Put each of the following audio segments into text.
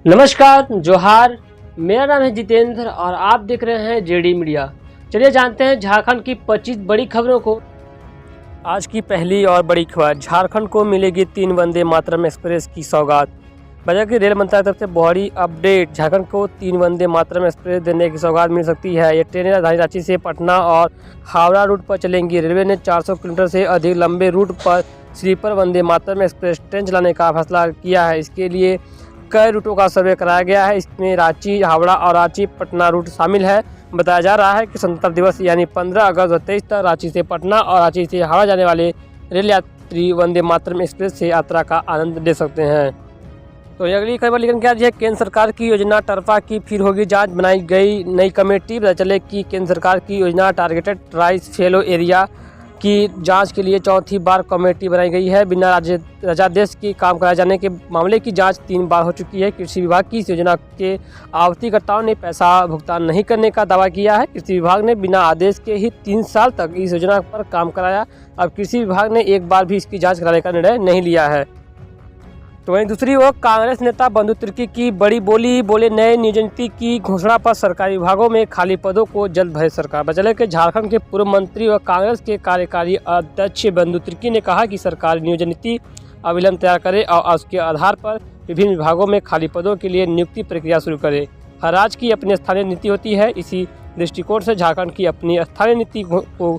नमस्कार, जोहार। मेरा नाम है जितेंद्र और आप देख रहे हैं जेडी मीडिया। चलिए जानते हैं झारखंड की 25 बड़ी खबरों को। आज की पहली और बड़ी खबर, झारखंड को मिलेगी 3 वंदे मातरम एक्सप्रेस की सौगात। बता कि रेल मंत्रालय तरफ से बड़ी अपडेट, झारखंड को 3 वंदे मातरम एक्सप्रेस देने की सौगात मिल सकती है। ये ट्रेनें राजधानी रांची से पटना और हावड़ा रूट पर चलेंगी। रेलवे ने 400 किलोमीटर से अधिक लंबे रूट पर sleeper Vande Mataram express train चलाने का फैसला किया है। इसके लिए कई रूटों का सर्वे कराया गया है। इसमें रांची हावड़ा और रांची पटना रूट शामिल है। बताया जा रहा है कि स्वतंत्रता दिवस यानी 15 अगस्त 2023 तक रांची से पटना और रांची से हावड़ा जाने वाले रेल यात्री वंदे मातरम एक्सप्रेस से यात्रा का आनंद ले सकते हैं। तो अगली खबर लेकिन क्या है, केंद्र सरकार की योजना टर्पा की फिर होगी जांच, बनाई गई नई कमेटी। पता चले कि केंद्र सरकार की योजना टारगेटेड राइस फेलो एरिया की जांच के लिए चौथी बार कमेटी बनाई गई है। बिना रजादेश के काम कराए जाने के मामले की जांच 3 बार हो चुकी है। कृषि विभाग की इस योजना के आपूर्तिकर्ताओं ने पैसा भुगतान नहीं करने का दावा किया है। कृषि विभाग ने बिना आदेश के ही 3 साल तक इस योजना पर काम कराया। अब कृषि विभाग ने एक बार भी इसकी जाँच कराने का निर्णय नहीं लिया है। तो वहीं दूसरी ओर कांग्रेस नेता बंधु तिर्की की बड़ी बोले नए नियोजन नीति की घोषणा पर सरकारी विभागों में खाली पदों को जल्द भरे सरकार। बचले के झारखंड के पूर्व मंत्री व कांग्रेस के कार्यकारी अध्यक्ष बंधु तिर्की ने कहा कि सरकार नियोजन नीति अविलंब तैयार करे और उसके आधार पर विभिन्न विभागों में खाली पदों के लिए नियुक्ति प्रक्रिया शुरू करे। हर राज्य की अपनी स्थानीय नीति होती है। इसी दृष्टिकोण से झारखंड की अपनी स्थानीय नीति को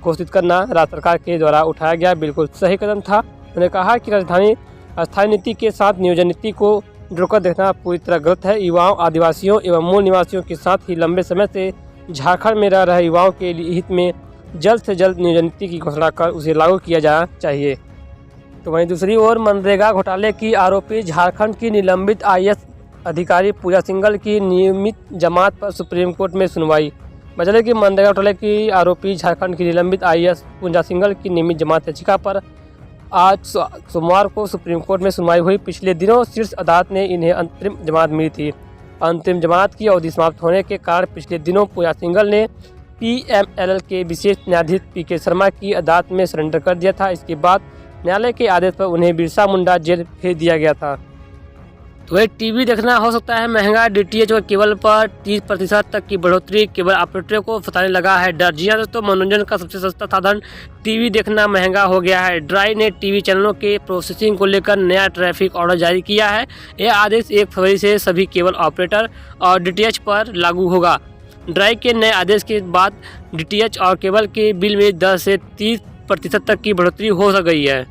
घोषित करना राज्य सरकार के द्वारा उठाया गया बिल्कुल सही कदम था। उन्होंने कहा कि राजधानी स्थायी नीति के साथ नियोजन नीति को जोड़कर देखना पूरी तरह गलत है। युवाओं, आदिवासियों एवं मूल निवासियों के साथ ही लंबे समय से झारखंड में रह रहे युवाओं के हित में जल्द से जल्द नियोजन नीति की घोषणा कर उसे लागू किया जाना चाहिए। तो वहीं दूसरी ओर मनरेगा घोटाले की आरोपी झारखंड की निलंबित IAS अधिकारी पूजा सिंघल की नियमित जमानत पर सुप्रीम कोर्ट में सुनवाई। बचले की मनरेगा घोटाले की आरोपी झारखंड की निलंबित IAS पूजा सिंघल की नियमित जमानत याचिका पर आज सोमवार को सुप्रीम कोर्ट में सुनवाई हुई। पिछले दिनों शीर्ष अदालत ने इन्हें अंतरिम जमानत मिली थी। अंतरिम जमानत की अवधि समाप्त होने के कारण पिछले दिनों पूजा सिंघल ने PMLL के विशेष न्यायाधीश PK शर्मा की अदालत में सरेंडर कर दिया था। इसके बाद न्यायालय के आदेश पर उन्हें बिरसा मुंडा जेल भेज दिया गया था। तो वही टीवी देखना हो सकता है महंगा, DTH और केबल पर 30% तक की बढ़ोतरी, केबल ऑपरेटरों को फंसाने लगा है डर। जी हाँ दोस्तों, मनोरंजन का सबसे सस्ता साधन टीवी देखना महंगा हो गया है। ट्राई ने टीवी चैनलों के प्रोसेसिंग को लेकर नया ट्रैफिक ऑर्डर जारी किया है। यह आदेश 1 फरवरी से सभी केबल ऑपरेटर और DTH पर लागू होगा। ट्राई के नए आदेश के बाद DTH और केबल के बिल में 10 से 30% तक की बढ़ोतरी हो गई है।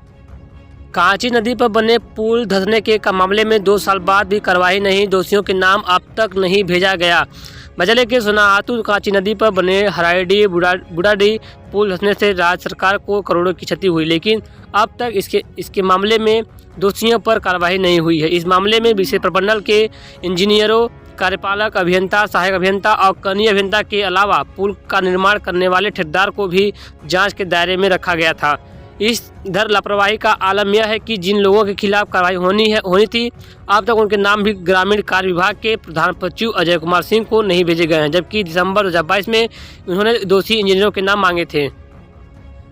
कांची नदी पर बने पुल धंसने के मामले में 2 साल बाद भी कार्रवाई नहीं, दोषियों के नाम अब तक नहीं भेजा गया। बजले के सोनाहातू कांची नदी पर बने हराईडी बुढ़ाडी पुल धंसने से राज्य सरकार को करोड़ों की क्षति हुई, लेकिन अब तक इसके मामले में दोषियों पर कार्रवाई नहीं हुई है। इस मामले में विशेष प्रबंधन के इंजीनियरों, कार्यपालक अभियंता, सहायक अभियंता और कनीय अभियंता के अलावा पुल का निर्माण करने वाले ठेकेदार को भी जाँच के दायरे में रखा गया था। इस इधर लापरवाही का आलम यह है कि जिन लोगों के खिलाफ कार्रवाई होनी थी, अब तक उनके नाम भी ग्रामीण कार्य विभाग के प्रधान सचिव अजय कुमार सिंह को नहीं भेजे गए हैं, जबकि दिसंबर 2022 में उन्होंने दोषी इंजीनियरों के नाम मांगे थे।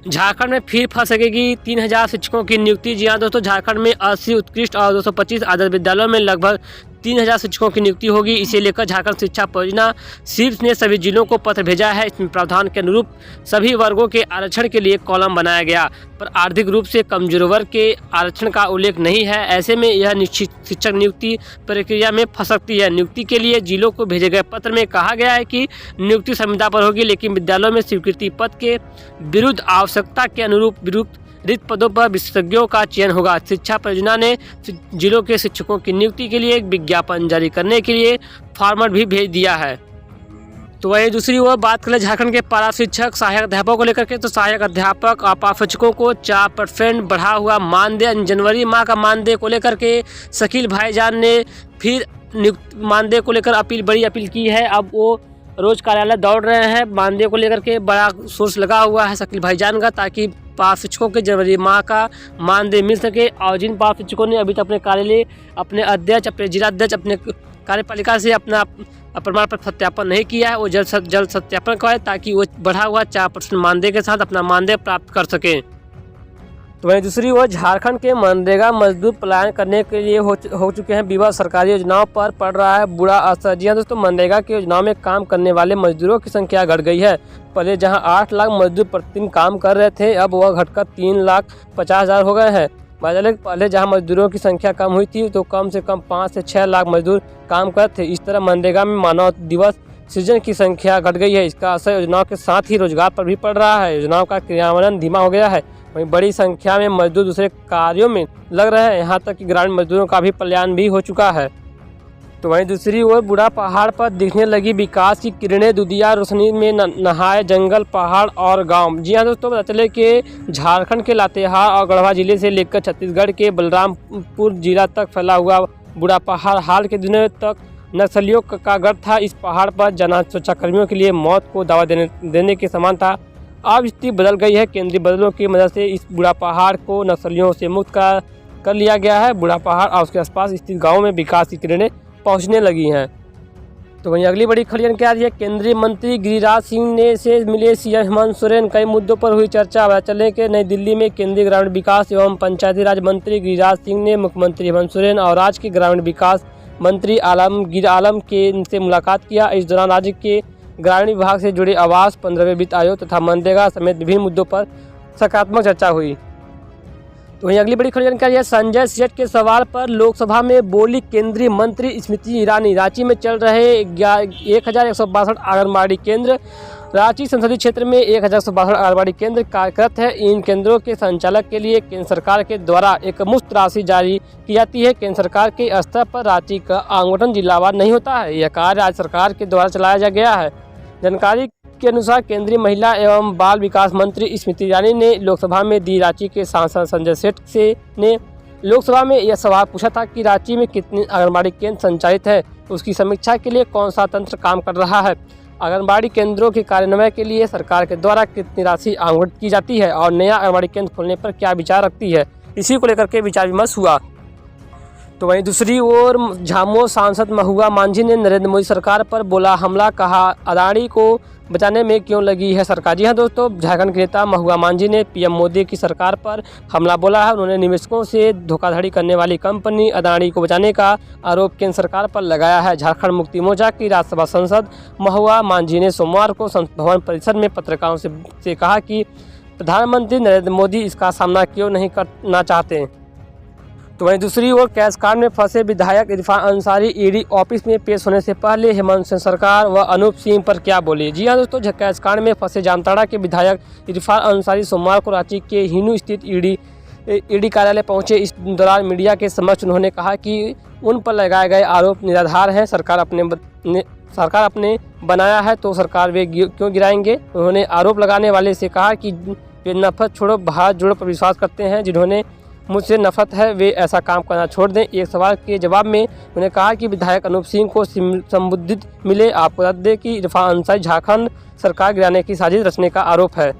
झारखंड में फिर फंस सकेगी 3000 शिक्षकों की नियुक्ति। जी हाँ दोस्तों, झारखंड में 80 उत्कृष्ट और 225 आदर्श विद्यालयों में लगभग 3000 शिक्षकों की नियुक्ति होगी। इसे लेकर झारखंड शिक्षा परियोजना सिर्फ ने सभी जिलों को पत्र भेजा है। इसमें प्रावधान के अनुरूप सभी वर्गों के आरक्षण के लिए कॉलम बनाया गया, पर आर्थिक रूप से कमजोर वर्ग के आरक्षण का उल्लेख नहीं है। ऐसे में यह निश्चित शिक्षक नियुक्ति प्रक्रिया में फंस सकती है। नियुक्ति के लिए जिलों को भेजे गए पत्र में कहा गया है कि नियुक्ति संविदा पर होगी, लेकिन विद्यालयों में स्वीकृति पद के विरुद्ध आवश्यकता के अनुरूप रिक्त पदों पर विशेषज्ञों का चयन होगा। शिक्षा परियोजना ने जिलों के शिक्षकों की नियुक्ति के लिए एक विज्ञापन जारी करने के लिए फॉर्मेट भी भेज दिया है। तो वही दूसरी ओर बात करें झारखंड के पारा शिक्षक, सहायक अध्यापकों को लेकर के, तो सहायक अध्यापक और पारा शिक्षकों को 4% बढ़ा हुआ मानदेय। जनवरी माह का मानदेय को लेकर के शकील भाईजान ने फिर मानदेय को लेकर बड़ी अपील की है। अब वो रोज कार्यालय दौड़ रहे हैं। मानदेय को लेकर के बड़ा सोर्स लगा हुआ है शकील भाईजान का, ताकि पारा शिक्षकों के जनवरी माह का मानदेय मिल सके। और जिन पारा शिक्षकों ने अभी तक अपने कार्यालय, अपने अध्यक्ष, अपने जिलाध्यक्ष, अपने कार्यपालिका से अपना प्रमाण पत्र सत्यापन नहीं किया है, वो जल्द सत्यापन कराए, ताकि वो बढ़ा हुआ 4% मानदेय के साथ अपना मानदेय प्राप्त कर सकें। तो वहीं दूसरी ओर झारखंड के मनरेगा मजदूर पलायन करने के लिए हो चुके हैं विवाद। सरकारी योजनाओं पर पड़ रहा है बुरा असर। जी हाँ दोस्तों, मनरेगा की योजनाओं में काम करने वाले मजदूरों की संख्या घट गई है। पहले जहां 8 लाख मजदूर प्रतिदिन काम कर रहे थे, अब वह घटकर 3,50,000 हो गए हैं। पहले जहां मजदूरों की संख्या कम हुई थी तो कम से कम 5 से 6 लाख मजदूर काम करते थे। इस तरह मनरेगा में मानव दिवस सृजन की संख्या घट गई है। इसका असर योजनाओं के साथ ही रोजगार पर भी पड़ रहा है। योजनाओं का क्रियान्वयन धीमा हो गया है। वहीं बड़ी संख्या में मजदूर दूसरे कार्यों में लग रहे हैं। यहाँ तक कि ग्रामीण मजदूरों का भी पलायन भी हो चुका है। तो वहीं दूसरी ओर बूढ़ा पहाड़ पर दिखने लगी विकास की किरणें। दूधिया रोशनी में नहाए जंगल, पहाड़ और गांव। जी हाँ दोस्तों, पता चले कि झारखंड के लातेहार और गढ़वा जिले से लेकर छत्तीसगढ़ के बलरामपुर जिला तक फैला हुआ बूढ़ा पहाड़ हाल के दिनों तक नक्सलियों का गढ़ था। इस पहाड़ पर जाना सुरक्षाकर्मियों के लिए मौत को दावा देने के समान था। अब स्थिति बदल गई है। केंद्रीय बलों की मदद से इस बूढ़ा पहाड़ को नक्सलियों से मुक्त कर लिया गया है। बूढ़ा पहाड़ और उसके आसपास स्थित गाँव में विकास की किरणें पहुंचने लगी हैं। तो वहीं अगली बड़ी खबर क्या आ रही है, केंद्रीय मंत्री गिरिराज सिंह ने से मिले सीएम हेमंत सोरेन। कई मुद्दों पर हुई चर्चा। पता चले कि नई दिल्ली में केंद्रीय ग्रामीण विकास एवं पंचायती राज मंत्री गिरिराज सिंह ने मुख्यमंत्री हेमंत सोरेन और राज्य के ग्रामीण विकास मंत्री आलमगीर आलम से मुलाकात किया। इस दौरान राज्य के ग्रामीण विभाग से जुड़े आवास, 15वें वित्त आयोग तथा मनरेगा समेत विभिन्न मुद्दों पर सकारात्मक चर्चा हुई। तो वहीं अगली बड़ी खबर जानकारी है, संजय सेठ के सवाल पर लोकसभा में बोली केंद्रीय मंत्री स्मृति ईरानी। रांची में चल रहे 1162 आंगनबाड़ी केंद्र। रांची संसदीय क्षेत्र में 1162 आंगनबाड़ी केंद्र कार्यरत है। इन केंद्रों के संचालक के लिए केंद्र सरकार के द्वारा एक मुफ्त राशि जारी की जाती है। केंद्र सरकार के स्तर पर रांची का आवंटन जिलावार नहीं होता है। यह कार्य राज्य सरकार के द्वारा चलाया गया है। जानकारी के अनुसार केंद्रीय महिला एवं बाल विकास मंत्री स्मृति ईरानी ने लोकसभा में दी। रांची के सांसद संजय सेठ ने लोकसभा में यह सवाल पूछा था कि रांची में कितने आंगनबाड़ी केंद्र संचालित है, उसकी समीक्षा के लिए कौन सा तंत्र काम कर रहा है, आंगनबाड़ी केंद्रों के कार्यान्वयन के लिए सरकार के द्वारा कितनी राशि आवंटित की जाती है और नया आंगनबाड़ी केंद्र खोलने पर क्या विचार रखती है। इसी को लेकर के विचार विमर्श हुआ। तो वहीं दूसरी ओर झामो सांसद महुआ मांझी ने नरेंद्र मोदी सरकार पर बोला हमला। कहा अदानी को बचाने में क्यों लगी है सरकार। जी हाँ दोस्तों, झारखंड के नेता महुआ मांझी ने पीएम मोदी की सरकार पर हमला बोला है। उन्होंने निवेशकों से धोखाधड़ी करने वाली कंपनी अदानी को बचाने का आरोप केंद्र सरकार पर लगाया है। झारखंड मुक्ति मोर्चा की राज्यसभा सांसद महुआ मांझी ने सोमवार को संसद भवन परिसर में पत्रकारों से कहा कि प्रधानमंत्री नरेंद्र मोदी इसका सामना क्यों नहीं करना चाहते। तो वहीं दूसरी ओर कैश कांड में फंसे विधायक इरफान अंसारी ईडी ऑफिस में पेश होने से पहले हेमंत सरकार व अनूप सिंह पर क्या बोले। जी हाँ दोस्तों, कैश कांड में फंसे जामताड़ा के विधायक इरफान अंसारी सोमवार को रांची के हिनू स्थित ईडी कार्यालय पहुंचे। इस दौरान मीडिया के समक्ष उन्होंने कहा कि उन पर लगाए गए आरोप निराधार हैं। सरकार अपने बनाया है तो सरकार वे क्यों गिराएंगे। उन्होंने आरोप लगाने वाले से कहा कि वे नफरत छोड़ो भारत जोड़ो पर विश्वास करते हैं। जिन्होंने मुझसे नफरत है वे ऐसा काम करना छोड़ दें। एक सवाल के जवाब में उन्होंने कहा कि विधायक अनूप सिंह को संबोधित मिले। आपको बता दें कि इरफान अंसारी झारखंड सरकार गिराने की साजिश रचने का आरोप है।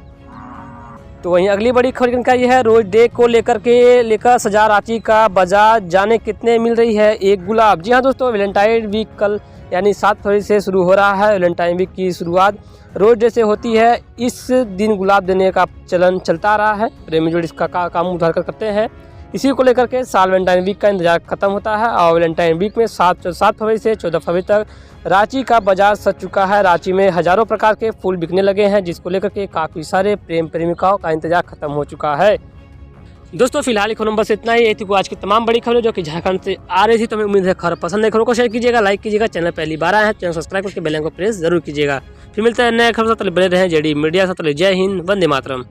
तो वहीं अगली बड़ी खबर का यह है, रोज डे को लेकर सजा रांची का बाजार। जाने कितने मिल रही है एक गुलाब। जी हाँ दोस्तों, वैलेंटाइन वीक कल यानी 7 फरवरी से शुरू हो रहा है। वैलेंटाइन वीक की शुरुआत रोज डे से होती है। इस दिन गुलाब देने का चलन चलता रहा है। प्रेमी जोड़ी इसका काम उधार करते हैं। इसी को लेकर के साल वैलेंटाइन वीक का इंतजार खत्म होता है और वैलेंटाइन वीक में 7 फरवरी से 14 फरवरी तक रांची का बाजार सज चुका है। रांची में हजारों प्रकार के फूल बिकने लगे हैं, जिसको लेकर के काफ़ी सारे प्रेमिकाओं का इंतजार खत्म हो चुका है। दोस्तों फिलहाल खबरों बस इतना ही। थी आज की तमाम बड़ी खबरें जो कि झारखंड से आ रही थी। तो हमें उम्मीद है खबर पसंद है। खबरों को शेयर कीजिएगा, लाइक कीजिएगा। चैनल पहली बार आए हैं, चैनल सब्सक्राइब करके बेल आइकन को प्रेस जरूर कीजिएगा। फिर मिलते हैं नए खबर साथ, बने रहें जेडी मीडिया साथ। जय हिंद, वंदे मातरम।